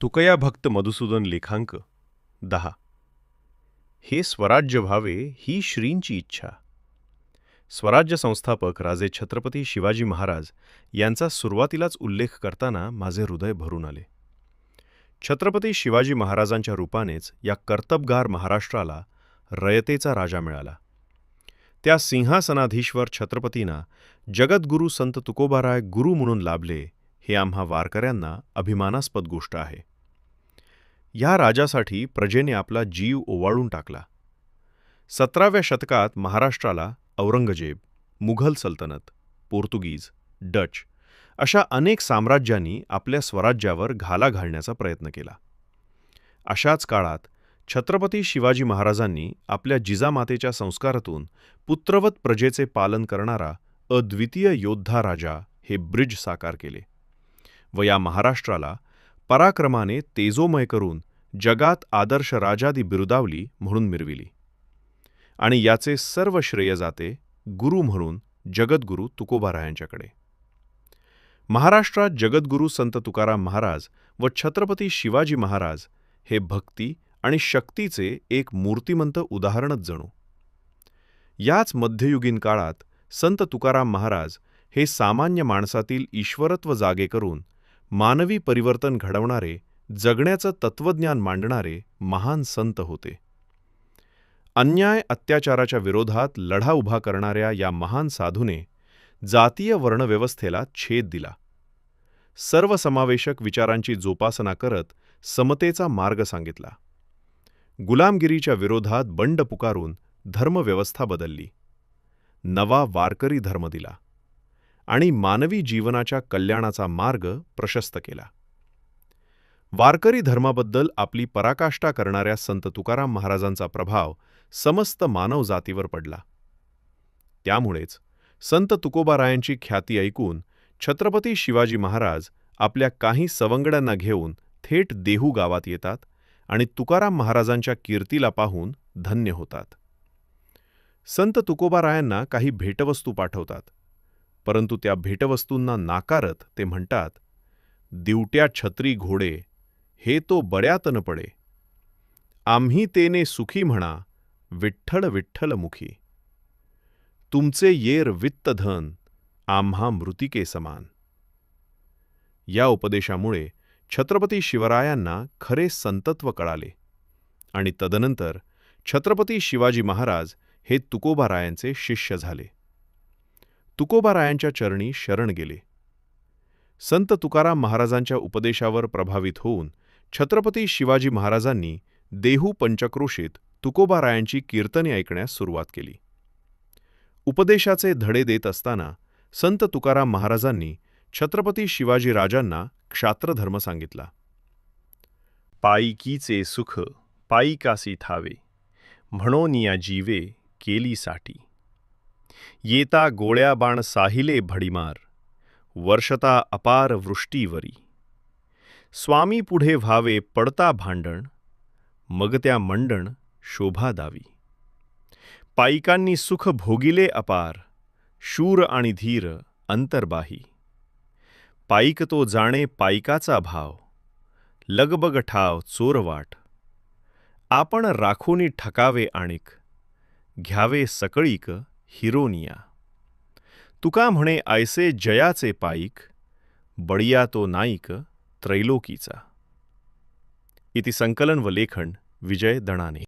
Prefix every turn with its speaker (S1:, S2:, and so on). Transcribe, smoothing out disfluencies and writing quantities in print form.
S1: तुकया भक्त मधुसूदन लेखांक 10. हे स्वराज्य व्हावे ही श्रींची इच्छा. स्वराज्य संस्थापक राजे छत्रपती शिवाजी महाराज यांचा सुरुवातीलाच उल्लेख करताना माझे हृदय भरून आले. छत्रपती शिवाजी महाराजांच्या रूपानेच या कर्तबगार महाराष्ट्राला रयतेचा राजा मिळाला. त्या सिंहासनाधीश्वर छत्रपतींना जगद्गुरू संत तुकोबाराय गुरु म्हणून लाभले हे आम्हा वारकऱ्यांना अभिमानास्पद गोष्ट आहे. या राजासाठी प्रजेने आपला जीव ओवाळून टाकला. 17व्या शतकात महाराष्ट्राला औरंगजेब, मुघल सल्तनत, पोर्तुगीज, डच अशा अनेक साम्राज्यांनी आपल्या स्वराज्यावर घाला घालण्याचा प्रयत्न केला. अशाच काळात छत्रपती शिवाजी महाराजांनी आपल्या जिजामातेच्या संस्कारातून पुत्रवत प्रजेचे पालन करणारा अद्वितीय योद्धा राजा हे ब्रिज साकार केले व या महाराष्ट्राला पराक्रमाने तेजोमय करून जगात आदर्श राजादी बिरुदावली म्हणून मिरविली. आणि याचे सर्व श्रेय जाते गुरु म्हणून जगद्गुरू तुकोबारायांच्याकडे. महाराष्ट्रात जगद्गुरू संत तुकाराम महाराज व छत्रपती शिवाजी महाराज हे भक्ती आणि शक्तीचे एक मूर्तिमंत उदाहरणच जणू. याच मध्ययुगीन काळात संत तुकाराम महाराज हे सामान्य माणसातील ईश्वरत्व जागे करून मानवी परिवर्तन घडवणारे, जगण्याचं तत्त्वज्ञान मांडणारे महान संत होते. अन्याय अत्याचाराच्या विरोधात लढा उभा करणाऱ्या या महान साधूने जातीय वर्णव्यवस्थेला छेद दिला. सर्वसमावेशक विचारांची जोपासना करत समतेचा मार्ग सांगितला. गुलामगिरीच्या विरोधात बंड पुकारून धर्मव्यवस्था बदलली. नवा वारकरी धर्म दिला आणि मानवी जीवनाच्या कल्याणाचा मार्ग प्रशस्त केला. वारकरी धर्माबद्दल आपली पराकाष्ठा करणाऱ्या संत तुकाराम महाराजांचा प्रभाव समस्त मानवजातीवर पडला. त्यामुळेच संत तुकोबारायांची ख्याती ऐकून छत्रपती शिवाजी महाराज आपल्या काही सवंगड्यांना घेऊन थेट देहू गावात येतात आणि तुकाराम महाराजांच्या कीर्तीला पाहून धन्य होतात. संत तुकोबारायांना काही भेटवस्तू पाठवतात, परंतु त्या भेटवस्तूंना नाकारत ते म्हणतात, दिवट्या छत्री घोडे हे तो बड्यात न पडे. आम्ही तेने सुखी म्हणा विठ्ठल विठ्ठल मुखी. तुमचे येर वित्त धन आम्हा मृतिके समान. या उपदेशामुळे छत्रपती शिवरायांना खरे संतत्व कळाले आणि तदनंतर छत्रपती शिवाजी महाराज हे तुकोबारायांचे शिष्य झाले. तुकोबारायांच्या चरणी शरण गेले. संत तुकाराम महाराजांच्या उपदेशावर प्रभावित होऊन छत्रपती शिवाजी महाराजांनी देहू पंचक्रोशीत तुकोबारायांची कीर्तने ऐकण्यास सुरुवात केली. उपदेशाचे धडे देत असताना संत तुकाराम महाराजांनी छत्रपती शिवाजी राजांना क्षात्रधर्म सांगितला. पायकीचे सुख पायिकासी ठावे, म्हणून या जीवे केली साठी. येता गोळ्या बाण साहिले भडीमार, वर्षता अपार वृष्टीवरी. स्वामी पुढे व्हावे पडता भांडण, मग त्या मंडण शोभा दावी. पायिकांनी सुख भोगिले अपार, शूर आणि धीर अंतर्बाही. पायिक तो जाणे पायिकाचा भाव, लगबग ठाव चोरवाट. आपण राखोनी ठकावे आणिक, घ्यावे सकळीक हिरोनिया. तुका म्हणे ऐसे जयाचे पायिक, बळिया तो नाईक त्रैलोकीचा. इति संकलन व लेखन विजय दणाने.